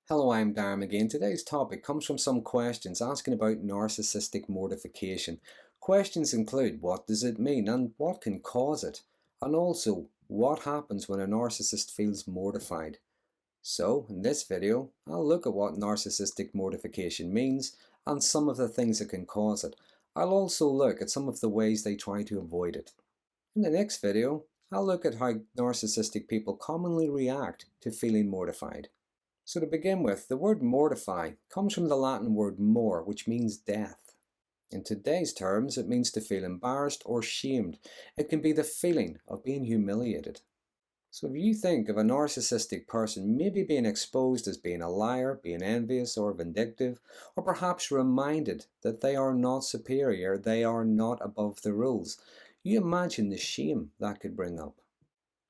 Hello, I'm Darren again. Today's topic comes from some questions asking about narcissistic mortification. Questions include what does it mean and what can cause it, and also what happens when a narcissist feels mortified. So, in this video, I'll look at what narcissistic mortification means and some of the things that can cause it. I'll also look at some of the ways they try to avoid it. In the next video, I'll look at how narcissistic people commonly react to feeling mortified. So to begin with, the word mortify comes from the Latin word mor, which means death. In today's terms, it means to feel embarrassed or shamed. It can be the feeling of being humiliated. So if you think of a narcissistic person maybe being exposed as being a liar, being envious or vindictive, or perhaps reminded that they are not superior, they are not above the rules, you imagine the shame that could bring up.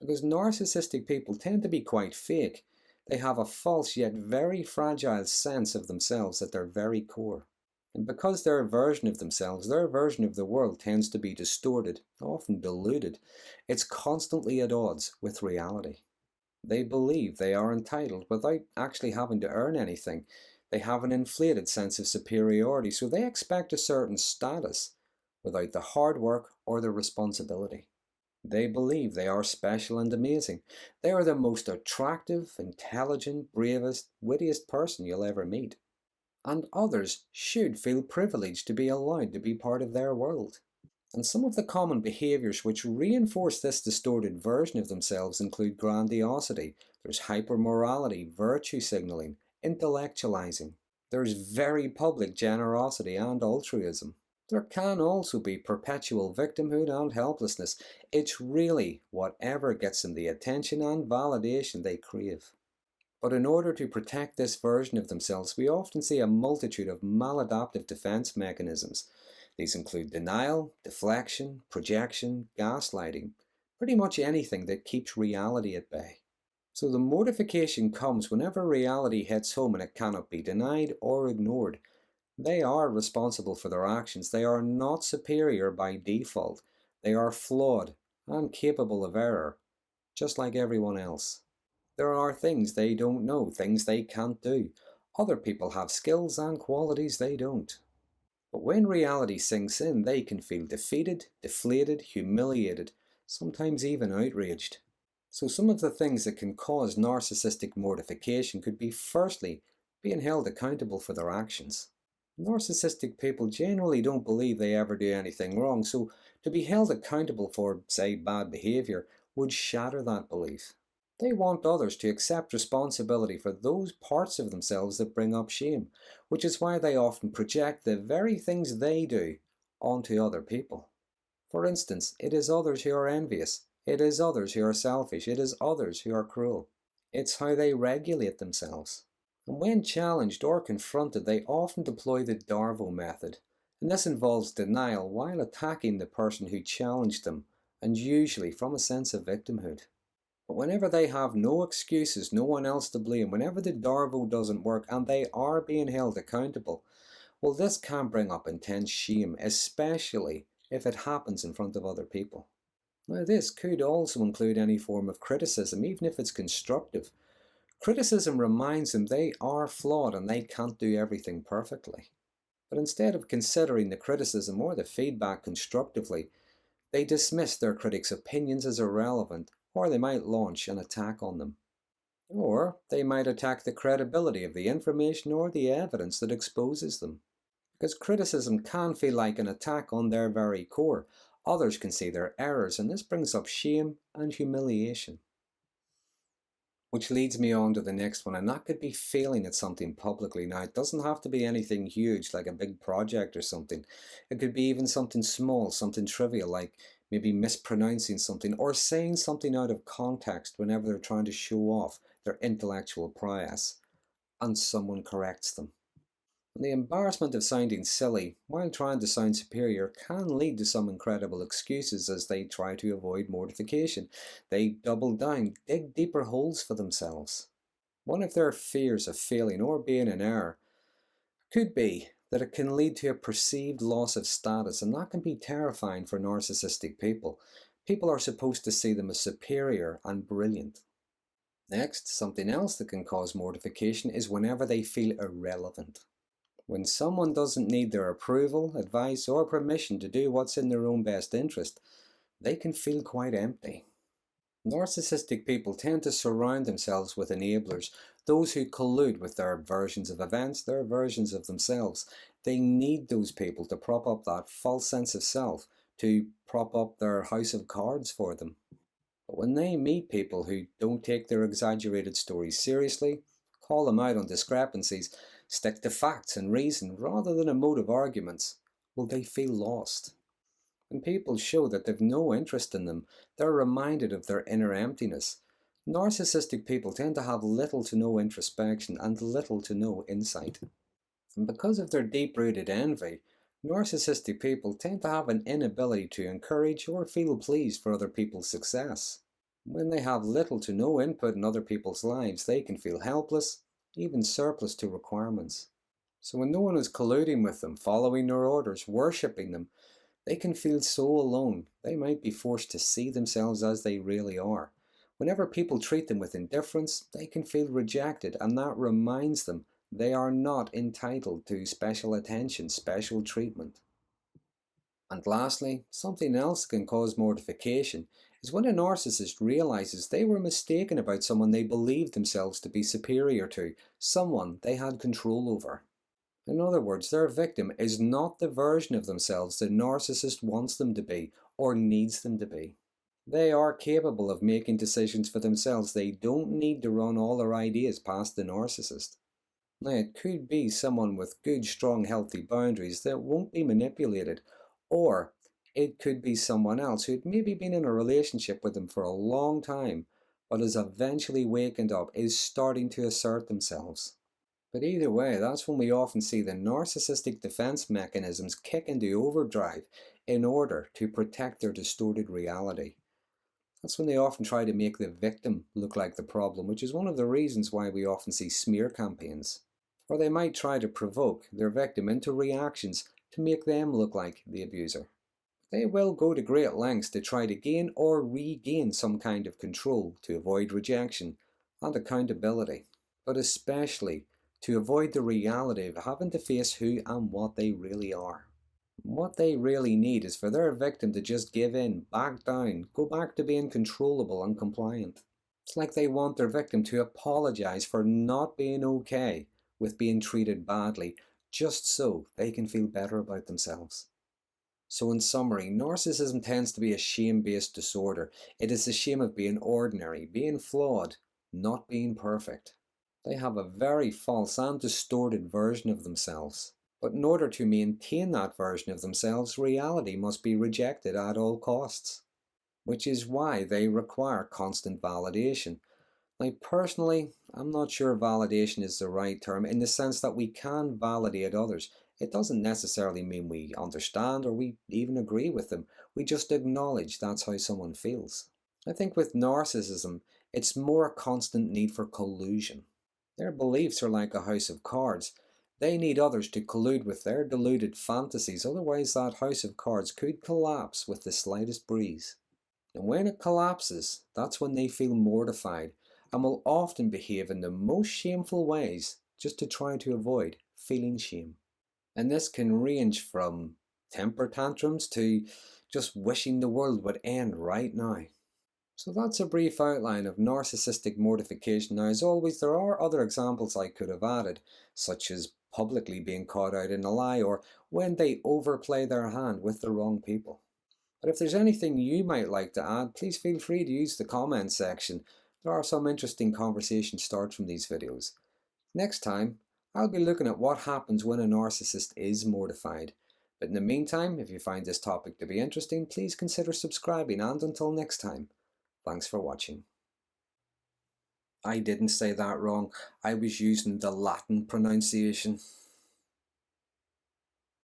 Because narcissistic people tend to be quite fake. They have a false yet very fragile sense of themselves at their very core. And because their version of themselves, their version of the world tends to be distorted, often diluted, it's constantly at odds with reality. They believe they are entitled without actually having to earn anything. They have an inflated sense of superiority, so they expect a certain status without the hard work or the responsibility. They believe they are special and amazing. They are the most attractive, intelligent, bravest, wittiest person you'll ever meet. And others should feel privileged to be allowed to be part of their world. And some of the common behaviours which reinforce this distorted version of themselves include grandiosity, there's hypermorality, virtue signalling, intellectualizing. There's very public generosity and altruism. There can also be perpetual victimhood and helplessness. It's really whatever gets them the attention and validation they crave. But in order to protect this version of themselves, we often see a multitude of maladaptive defense mechanisms. These include denial, deflection, projection, gaslighting, pretty much anything that keeps reality at bay. So the mortification comes whenever reality hits home and it cannot be denied or ignored. They are responsible for their actions. They are not superior by default. They are flawed and capable of error, just like everyone else. There are things they don't know, things they can't do. Other people have skills and qualities they don't. But when reality sinks in, they can feel defeated, deflated, humiliated, sometimes even outraged. So some of the things that can cause narcissistic mortification could be, firstly, being held accountable for their actions. Narcissistic people generally don't believe they ever do anything wrong, so to be held accountable for, say, bad behaviour would shatter that belief. They want others to accept responsibility for those parts of themselves that bring up shame, which is why they often project the very things they do onto other people. For instance, it is others who are envious, it is others who are selfish, it is others who are cruel. It's how they regulate themselves. And when challenged or confronted, they often deploy the Darvo method, and this involves denial while attacking the person who challenged them, and usually from a sense of victimhood. But whenever they have no excuses, no one else to blame, whenever the Darvo doesn't work and they are being held accountable, well, this can bring up intense shame, especially if it happens in front of other people. Now, this could also include any form of criticism, even if it's constructive. Criticism reminds them they are flawed and they can't do everything perfectly. But instead of considering the criticism or the feedback constructively, they dismiss their critics' opinions as irrelevant, or they might launch an attack on them. Or they might attack the credibility of the information or the evidence that exposes them. Because criticism can feel like an attack on their very core. Others can see their errors, and this brings up shame and humiliation. Which leads me on to the next one, and that could be failing at something publicly. Now, it doesn't have to be anything huge, like a big project or something. It could be even something small, something trivial, like maybe mispronouncing something or saying something out of context whenever they're trying to show off their intellectual prowess, and someone corrects them. The embarrassment of sounding silly while trying to sound superior can lead to some incredible excuses as they try to avoid mortification. They double down, dig deeper holes for themselves. One of their fears of failing or being in error could be that it can lead to a perceived loss of status, and that can be terrifying for narcissistic people. People are supposed to see them as superior and brilliant. Next, something else that can cause mortification is whenever they feel irrelevant. When someone doesn't need their approval, advice, or permission to do what's in their own best interest, they can feel quite empty. Narcissistic people tend to surround themselves with enablers, those who collude with their versions of events, their versions of themselves. They need those people to prop up that false sense of self, to prop up their house of cards for them. But when they meet people who don't take their exaggerated stories seriously, call them out on discrepancies, stick to facts and reason rather than emotive arguments, well, they feel lost. When people show that they've no interest in them, they're reminded of their inner emptiness. Narcissistic people tend to have little to no introspection and little to no insight. And because of their deep-rooted envy, narcissistic people tend to have an inability to encourage or feel pleased for other people's success. When they have little to no input in other people's lives, they can feel helpless, even surplus to requirements. So when no one is colluding with them, following their orders, worshipping them, they can feel so alone. They might be forced to see themselves as they really are. Whenever people treat them with indifference, they can feel rejected, and that reminds them they are not entitled to special attention, special treatment. And lastly, something else can cause mortification is when a narcissist realizes they were mistaken about someone they believed themselves to be superior to, someone they had control over. In other words, their victim is not the version of themselves the narcissist wants them to be or needs them to be. They are capable of making decisions for themselves. They don't need to run all their ideas past the narcissist. Now, it could be someone with good, strong, healthy boundaries that won't be manipulated, or it could be someone else who'd maybe been in a relationship with them for a long time, but has eventually wakened up, is starting to assert themselves. But either way, that's when we often see the narcissistic defense mechanisms kick into overdrive in order to protect their distorted reality. That's when they often try to make the victim look like the problem, which is one of the reasons why we often see smear campaigns. Or they might try to provoke their victim into reactions to make them look like the abuser. They will go to great lengths to try to gain or regain some kind of control to avoid rejection and accountability, but especially to avoid the reality of having to face who and what they really are. What they really need is for their victim to just give in, back down, go back to being controllable and compliant. It's like they want their victim to apologize for not being okay with being treated badly, just so they can feel better about themselves. So in summary, narcissism tends to be a shame-based disorder. It is the shame of being ordinary, being flawed, not being perfect. They have a very false and distorted version of themselves. But in order to maintain that version of themselves, reality must be rejected at all costs. Which is why they require constant validation. Now, personally, I'm not sure validation is the right term in the sense that we can validate others. It doesn't necessarily mean we understand or we even agree with them. We just acknowledge that's how someone feels. I think with narcissism, it's more a constant need for collusion. Their beliefs are like a house of cards. They need others to collude with their deluded fantasies, otherwise that house of cards could collapse with the slightest breeze. And when it collapses, that's when they feel mortified and will often behave in the most shameful ways just to try to avoid feeling shame. And this can range from temper tantrums to just wishing the world would end right now. So that's a brief outline of narcissistic mortification. Now, as always, there are other examples I could have added, such as publicly being caught out in a lie or when they overplay their hand with the wrong people. But if there's anything you might like to add, please feel free to use the comments section. There are some interesting conversation starts from these videos. Next time, I'll be looking at what happens when a narcissist is mortified. But in the meantime, if you find this topic to be interesting, please consider subscribing, and until next time, thanks for watching. I didn't say that wrong. I was using the Latin pronunciation.